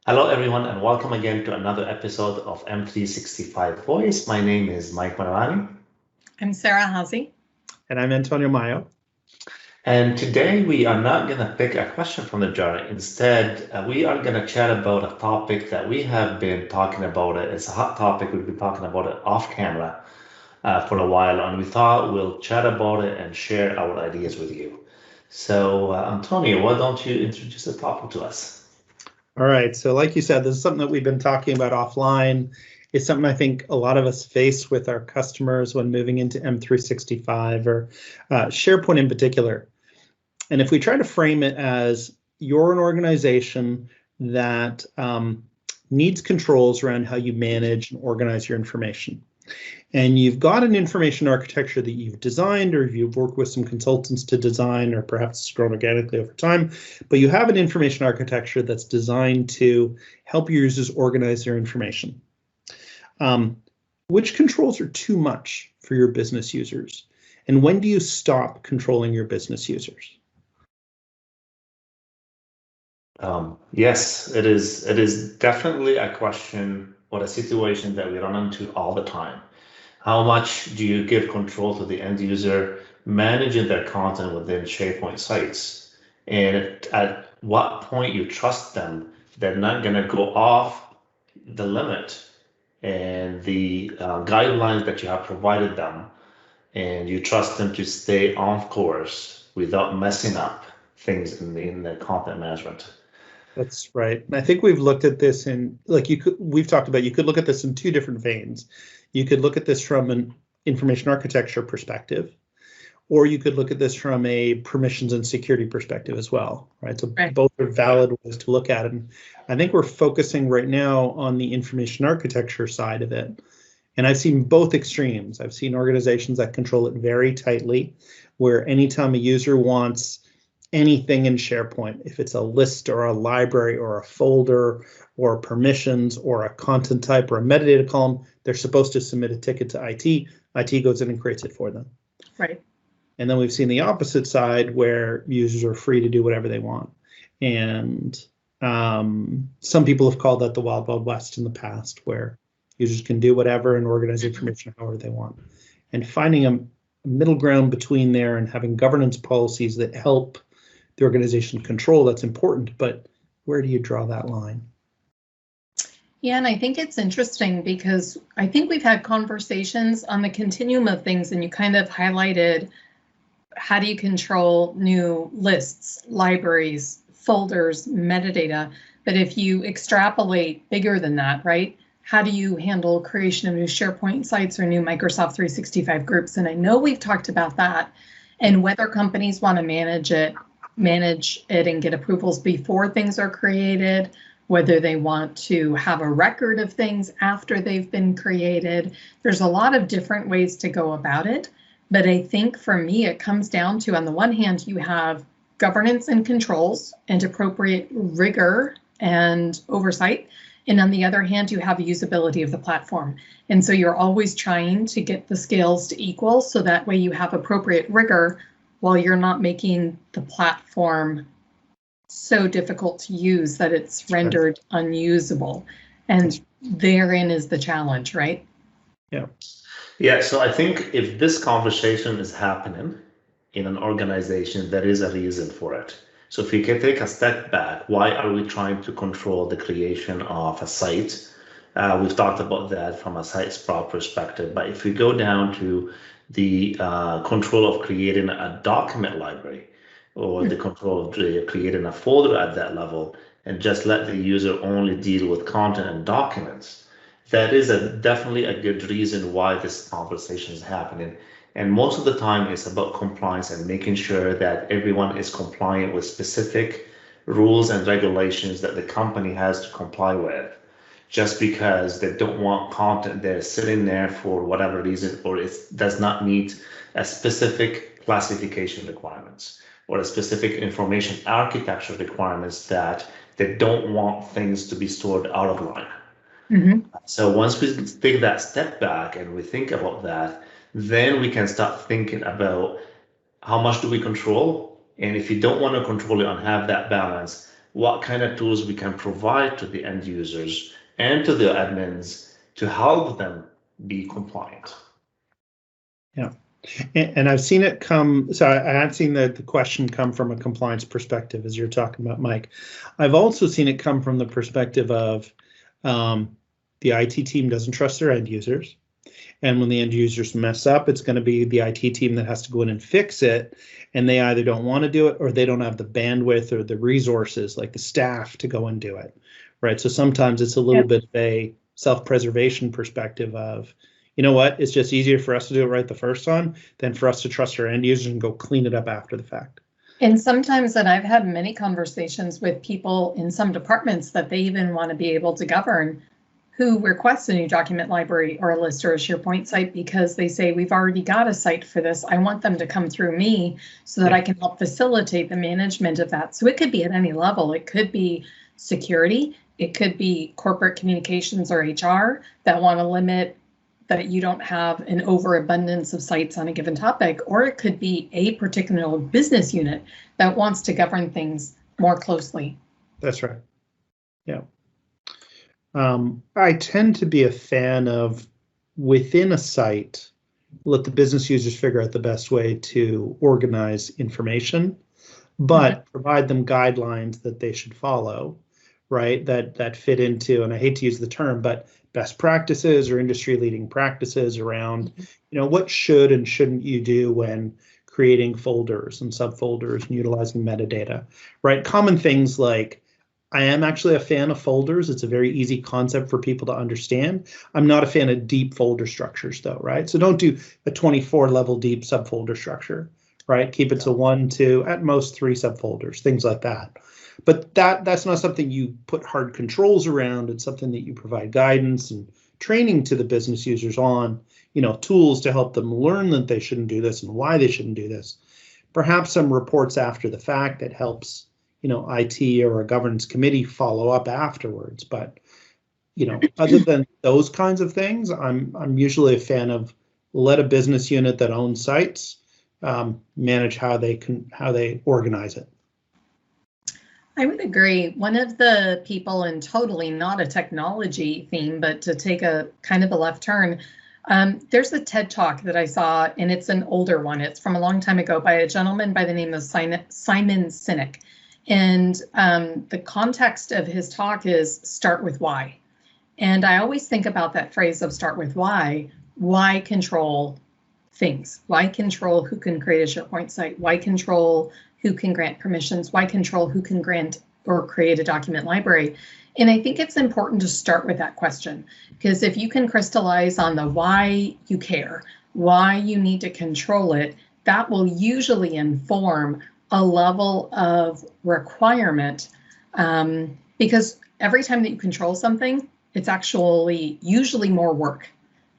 Hello, everyone, and welcome again to another episode of M365 Voice. My name is Mike Maravani. I'm Sarah Hazy. And I'm Antonio Mayo. And today we are not going to pick a question from the journal. Instead, we are going to chat about a topic that we have been talking about. It's a hot topic. We've been talking about it off camera for a while, and we thought we'll chat about it and share our ideas with you. So, Antonio, why don't you introduce the topic to us? All right. So like you said, this is something that we've been talking about offline. It's something I think a lot of us face with our customers when moving into M365 or SharePoint in particular. And if we try to frame it as you're an organization that needs controls around how you manage and organize your information. And you've got an information architecture that you've designed, or you've worked with some consultants to design, or perhaps it's grown organically over time, but you have an information architecture that's designed to help your users organize their information. Which controls are too much for your business users? And when do you stop controlling your business users? Yes, it is. It is definitely a question or a situation that we run into all the time. How much do you give control to the end user managing their content within SharePoint sites? And at what point you trust them, they're not going to go off the limit and the guidelines that you have provided them, and you trust them to stay on course without messing up things in the content management. That's right. And I think we've looked at this in, we've talked about, you could look at this in two different veins. You could look at this from an information architecture perspective, or you could look at this from a permissions and security perspective as well, right? So both are valid ways to look at it. And I think we're focusing right now on the information architecture side of it. And I've seen both extremes. I've seen organizations that control it very tightly, where anytime a user wants anything in SharePoint, if it's a list or a library or a folder or permissions or a content type or a metadata column, they're supposed to submit a ticket to IT. IT goes in and creates it for them. Right. And then we've seen the opposite side where users are free to do whatever they want. And some people have called that the Wild Wild West in the past, where users can do whatever and organize information however they want. And finding a middle ground between there and having governance policies that help the organization control, that's important, but where do you draw that line? Yeah, and I think it's interesting because I think we've had conversations on the continuum of things, and you kind of highlighted how do you control new lists, libraries, folders, metadata, but if you extrapolate bigger than that, right? How do you handle creation of new SharePoint sites or new Microsoft 365 groups? And I know we've talked about that, and whether companies want to manage it and get approvals before things are created, whether they want to have a record of things after they've been created. There's a lot of different ways to go about it. But I think for me, it comes down to, on the one hand, you have governance and controls and appropriate rigor and oversight. And on the other hand, you have usability of the platform. And so you're always trying to get the scales to equal, so that way you have appropriate rigor while you're not making the platform so difficult to use that it's rendered unusable. And therein is the challenge, right? Yeah. Yeah, so I think if this conversation is happening in an organization, there is a reason for it. So if we can take a step back, why are we trying to control the creation of a site? We've talked about that from a site sprawl perspective, but if we go down to the control of creating a document library, or the control of creating a folder at that level, and just let the user only deal with content and documents, that is definitely a good reason why this conversation is happening. And most of the time it's about compliance and making sure that everyone is compliant with specific rules and regulations that the company has to comply with. Just because they don't want content there sitting there for whatever reason, or it does not meet a specific classification requirements or a specific information architecture requirements, that they don't want things to be stored out of line. Mm-hmm. So once we take that step back and we think about that, then we can start thinking about how much do we control? And if you don't want to control it and have that balance, what kind of tools we can provide to the end users and to the admins to help them be compliant. Yeah. And I've seen it come, so I have seen the question come from a compliance perspective, as you're talking about, Mike. I've also seen it come from the perspective of the IT team doesn't trust their end users. And when the end users mess up, it's going to be the IT team that has to go in and fix it. And they either don't want to do it, or they don't have the bandwidth or the resources, like the staff, to go and do it. Right. So sometimes it's a little bit of a self-preservation perspective of, you know what, it's just easier for us to do it right the first time than for us to trust our end users and go clean it up after the fact. And sometimes, and I've had many conversations with people in some departments that they even want to be able to govern who requests a new document library or a list or a SharePoint site, because they say, we've already got a site for this. I want them to come through me so that I can help facilitate the management of that. So it could be at any level. It could be security. It could be corporate communications or HR that want to limit that you don't have an overabundance of sites on a given topic, or it could be a particular business unit that wants to govern things more closely. That's right. Yeah. I tend to be a fan of, within a site, let the business users figure out the best way to organize information, but provide them guidelines that they should follow, right? That fit into, and I hate to use the term, but best practices or industry leading practices around, what should and shouldn't you do when creating folders and subfolders and utilizing metadata, right? Common things like, I am actually a fan of folders. It's a very easy concept for people to understand. I'm not a fan of deep folder structures though, right? So don't do a 24 level deep subfolder structure, right? Keep it to 1, 2, at most 3 subfolders, things like that. But that's not something you put hard controls around. It's something that you provide guidance and training to the business users on, tools to help them learn that they shouldn't do this and why they shouldn't do this. Perhaps some reports after the fact that helps, IT or a governance committee follow up afterwards. But, other than those kinds of things, I'm usually a fan of, let a business unit that owns sites manage how they organize it. I would agree. One of the people, and totally not a technology theme, but to take a kind of a left turn, there's a TED Talk that I saw, and it's an older one. It's from a long time ago by a gentleman by the name of Simon Sinek. And the context of his talk is start with why. And I always think about that phrase of start with why. Why control things? Why control who can create a SharePoint site? Why control who can grant permissions? Why control who can grant or create a document library? And I think it's important to start with that question, because if you can crystallize on the why you care, why you need to control it, that will usually inform a level of requirement, because every time that you control something, it's actually usually more work,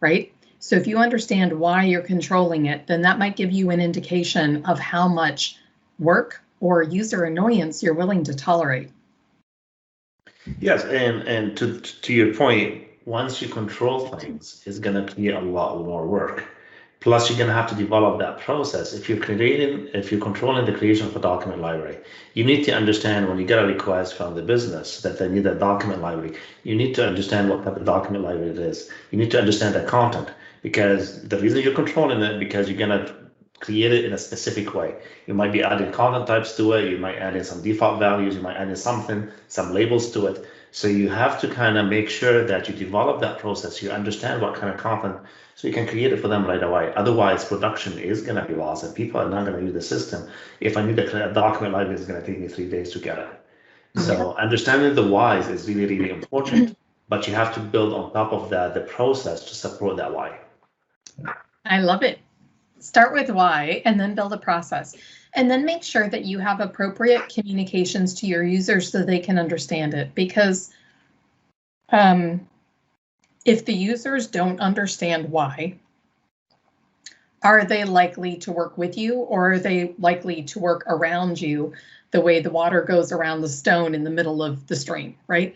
right? So if you understand why you're controlling it, then that might give you an indication of how much work or user annoyance you're willing to tolerate. Yes, and to your point, once you control things, it's going to create a lot more work. Plus, you're going to have to develop that process. If you're controlling the creation of a document library, you need to understand when you get a request from the business that they need a document library, you need to understand what type of document library it is. You need to understand the content, because the reason you're controlling it, because you're going to create it in a specific way. You might be adding content types to it. You might add in some default values. You might add in some labels to it. So you have to kind of make sure that you develop that process. You understand what kind of content, so you can create it for them right away. Otherwise, production is going to be lost, and people are not going to use the system. If I need a document library, it's going to take me 3 days to get it. So understanding the whys is really, really important. But you have to build on top of that the process to support that why. I love it. Start with why, and then build a process, and then make sure that you have appropriate communications to your users so they can understand it. Because if the users don't understand why, are they likely to work with you, or are they likely to work around you the way the water goes around the stone in the middle of the stream, right?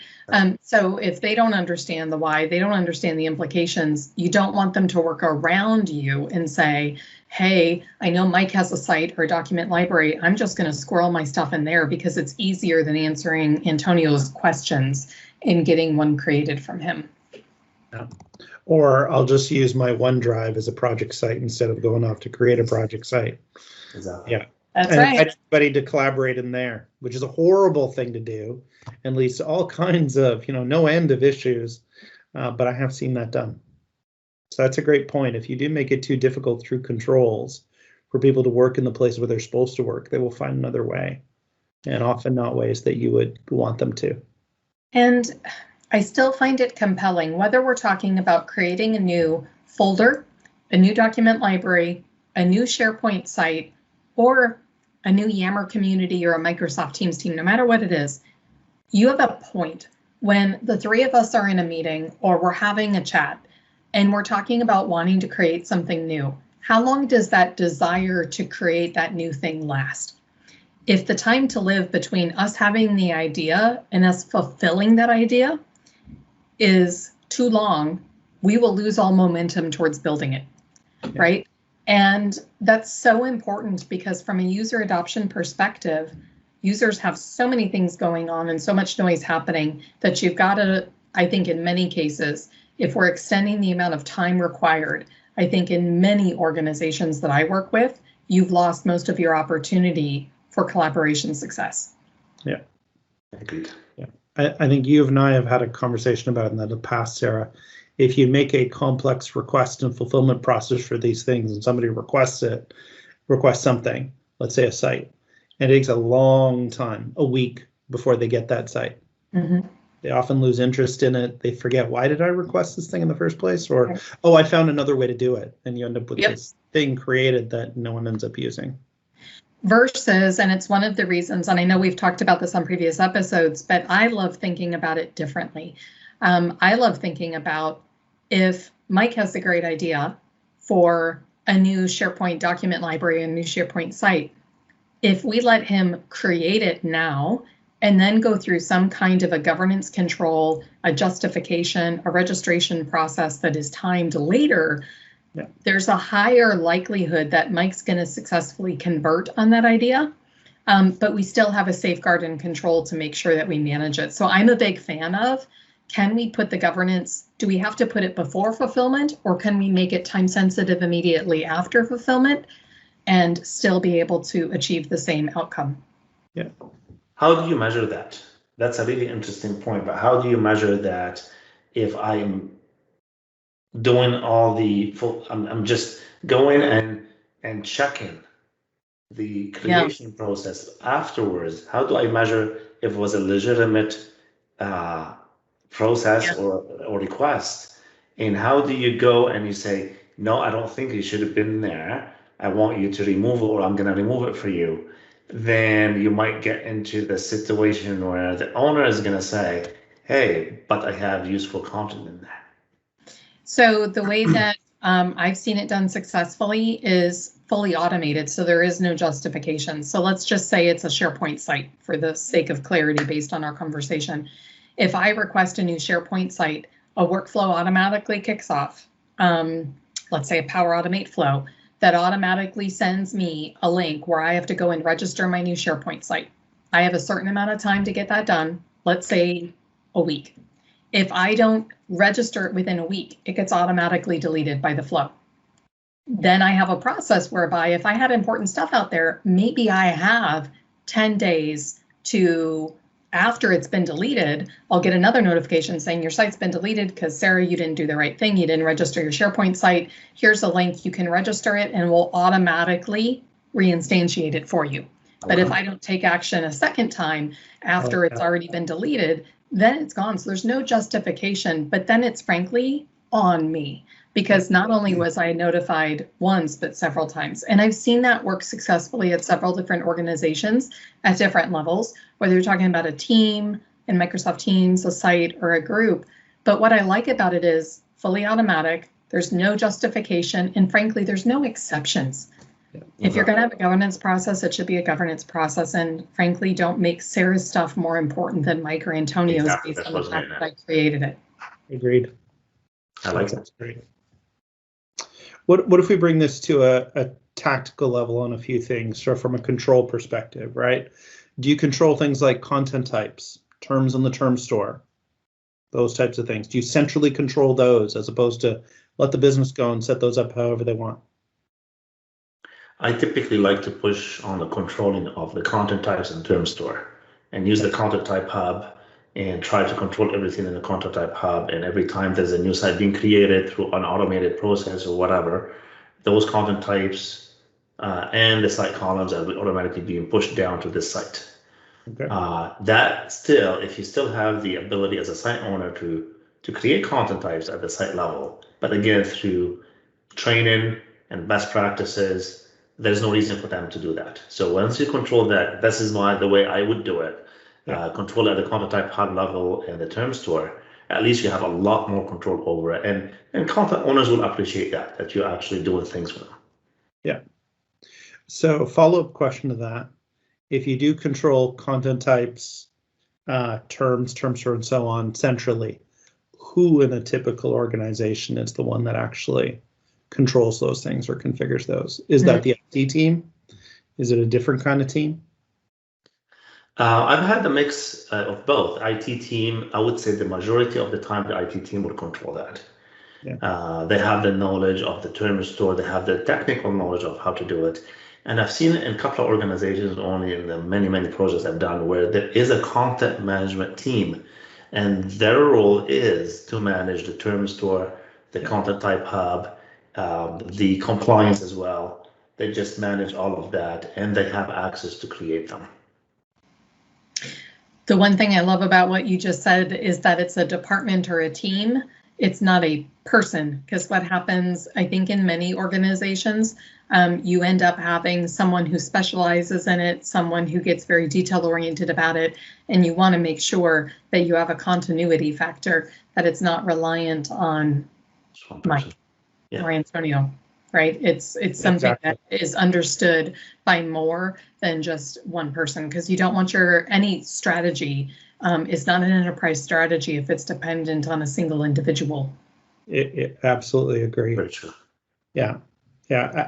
So if they don't understand the why, they don't understand the implications, you don't want them to work around you and say, hey, I know Mike has a site or a document library. I'm just going to squirrel my stuff in there because it's easier than answering Antonio's questions and getting one created from him. Yeah. Or I'll just use my OneDrive as a project site instead of going off to create a project site. Exactly. Yeah. That's and right. Invite everybody to collaborate in there, which is a horrible thing to do and leads to all kinds of, no end of issues. But I have seen that done. So that's a great point. If you do make it too difficult through controls for people to work in the place where they're supposed to work, they will find another way, and often not ways that you would want them to. And I still find it compelling, whether we're talking about creating a new folder, a new document library, a new SharePoint site, or a new Yammer community or a Microsoft Teams team, no matter what it is, you have a point when the three of us are in a meeting or we're having a chat and we're talking about wanting to create something new. How long does that desire to create that new thing last? If the time to live between us having the idea and us fulfilling that idea is too long, we will lose all momentum towards building it, right? And that's so important because from a user adoption perspective, users have so many things going on and so much noise happening that you've got to, I think in many cases, if we're extending the amount of time required, I think in many organizations that I work with, you've lost most of your opportunity for collaboration success. Yeah. Yeah. I think you and I have had a conversation about it in the past, Sarah. If you make a complex request and fulfillment process for these things and somebody requests something, let's say a site, and it takes a long time, a week before they get that site. Mm-hmm. They often lose interest in it. They forget, why did I request this thing in the first place? Or, oh, I found another way to do it. And you end up with this thing created that no one ends up using. Versus, and it's one of the reasons, and I know we've talked about this on previous episodes, but I love thinking about it differently. I love thinking about if Mike has a great idea for a new SharePoint document library, a new SharePoint site, if we let him create it now and then go through some kind of a governance control, a justification, a registration process that is timed later, there's a higher likelihood that Mike's going to successfully convert on that idea, but we still have a safeguard and control to make sure that we manage it. So I'm a big fan of, can we put the governance, do we have to put it before fulfillment, or can we make it time sensitive immediately after fulfillment and still be able to achieve the same outcome? Yeah. How do you measure that? That's a really interesting point, but how do you measure that if I'm doing all the full, I'm just going and checking the creation process afterwards? How do I measure if it was a legitimate process or request? And how do you go and you say, no, I don't think it should have been there. I want you to remove it, or I'm going to remove it for you. Then you might get into the situation where the owner is going to say, hey, but I have useful content in there. So the way that I've seen it done successfully is fully automated, so there is no justification. So let's just say it's a SharePoint site for the sake of clarity based on our conversation. If I request a new SharePoint site, a workflow automatically kicks off. Let's say a Power Automate flow that automatically sends me a link where I have to go and register my new SharePoint site. I have a certain amount of time to get that done, let's say a week. If I don't register it within a week, it gets automatically deleted by the flow. Then I have a process whereby if I had important stuff out there, maybe I have 10 days to, after it's been deleted, I'll get another notification saying your site's been deleted because Sarah, you didn't do the right thing. You didn't register your SharePoint site. Here's a link, you can register it and we'll automatically reinstantiate it for you. But if I don't take action a second time after it's already been deleted, then it's gone. So there's no justification, but then it's frankly on me because not only was I notified once, but several times. And I've seen that work successfully at several different organizations at different levels, whether you're talking about a team in Microsoft Teams, a site, or a group. But what I like about it is fully automatic. There's no justification. And frankly, there's no exceptions. If you're going to have a governance process, it should be a governance process. And frankly, don't make Sarah's stuff more important than Mike or Antonio's Exactly. based on the fact that I created it. Agreed. I like That's great. What if we bring this to a tactical level on a few things? So from a control perspective, right? Do you control things like content types, terms in the term store, those types of things? Do you centrally control those as opposed to let the business go and set those up however they want? I typically like to push on the controlling of the content types in term store and use the content type hub and try to control everything in the content type hub. And every time there's a new site being created through an automated process or whatever, those content types and the site columns are automatically being pushed down to this site. Okay. That still, if you still have the ability as a site owner to create content types at the site level, but again, through training and best practices, there's no reason for them to do that. So once you control that, this is the way I would do it. Yeah. Control at the content type hub level and the term store. At least you have a lot more control over it, and content owners will appreciate that you're actually doing things for them. Yeah. So follow-up question to that: if you do control content types, term store, and so on centrally, who in a typical organization is the one that actually controls those things or configures those? Is that the IT team? Is it a different kind of team? I've had the mix of both. IT team, I would say the majority of the time the IT team would control that. Yeah. They have the knowledge of the term store, they have the technical knowledge of how to do it. And I've seen it in a couple of organizations, only in the many projects I've done, where there is a content management team, and their role is to manage the term store, the content type hub, the compliance as well. They just manage all of that, and they have access to create them. The one thing I love about what you just said is that it's a department or a team. It's not a person, because what happens, I think, in many organizations, you end up having someone who specializes in it, someone who gets very detail oriented about it, and you want to make sure that you have a continuity factor, that it's not reliant on Mike or Antonio, right? It's something that is understood by more than just one person, because you don't want any strategy is not an enterprise strategy if it's dependent on a single individual. Absolutely agree. Very true. Yeah.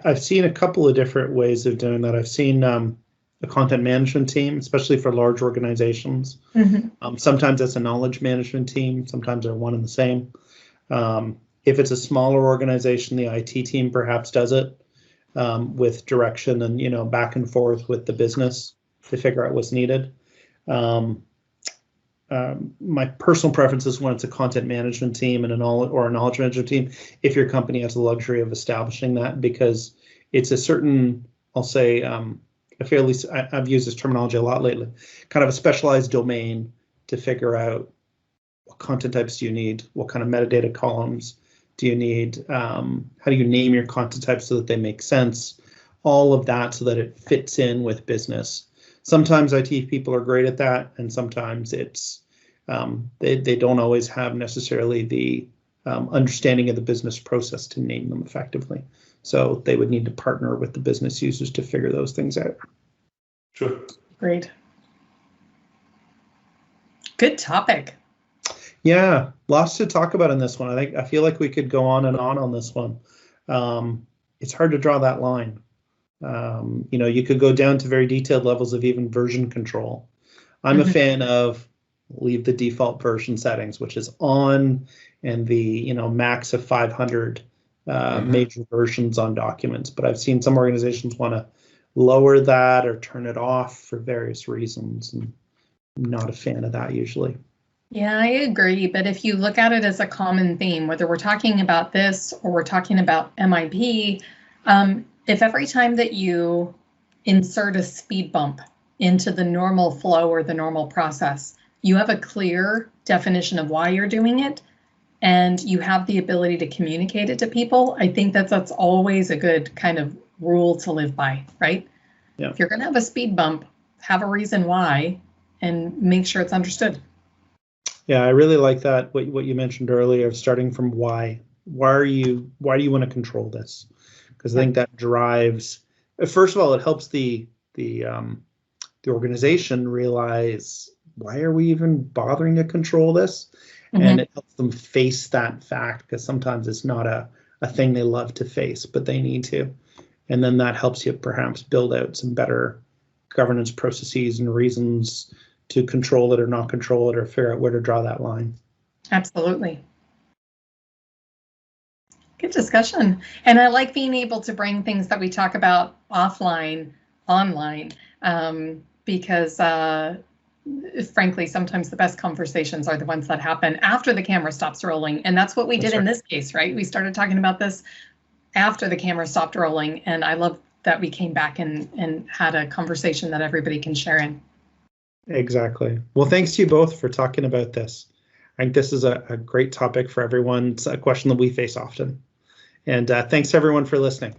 I've seen a couple of different ways of doing that. I've seen a content management team, especially for large organizations. Mm-hmm. Sometimes it's a knowledge management team. Sometimes they're one and the same. If it's a smaller organization, the IT team perhaps does it with direction and back and forth with the business to figure out what's needed. My personal preference is when it's a content management team and a knowledge management team, if your company has the luxury of establishing that, because it's a certain, I'll say, I've used this terminology a lot lately, kind of a specialized domain to figure out what content types do you need, what kind of metadata columns do you need, how do you name your content types so that they make sense, all of that so that it fits in with business. Sometimes IT people are great at that, and sometimes it's they don't always have necessarily the understanding of the business process to name them effectively. So they would need to partner with the business users to figure those things out. Sure. Great. Good topic. Yeah, lots to talk about in this one. I feel like we could go on this one. It's hard to draw that line. You could go down to very detailed levels of even version control. I'm a fan of leave the default version settings, which is on, and the max of 500 major versions on documents. But I've seen some organizations want to lower that or turn it off for various reasons, and I'm not a fan of that usually. Yeah, I agree. But if you look at it as a common theme, whether we're talking about this or we're talking about MIP, if every time that you insert a speed bump into the normal flow or the normal process, you have a clear definition of why you're doing it, and you have the ability to communicate it to people, I think that's always a good kind of rule to live by, right? Yeah. If you're going to have a speed bump, have a reason why, and make sure it's understood. Yeah, I really like that, what you mentioned earlier, starting from why. Why do you want to control this? Because I think that drives First of all, it helps the organization realize, why are we even bothering to control this? And it helps them face that fact, because sometimes it's not a thing they love to face, but they need to. And then that helps you perhaps build out some better governance processes and reasons to control it or not control it, or figure out where to draw that line. Absolutely. Good discussion. And I like being able to bring things that we talk about offline, online, because frankly, sometimes the best conversations are the ones that happen after the camera stops rolling. And that's what we did in this case, right? We started talking about this after the camera stopped rolling. And I love that we came back and had a conversation that everybody can share in. Exactly. Well, thanks to you both for talking about this. I think this is a great topic for everyone. It's a question that we face often. And thanks everyone for listening.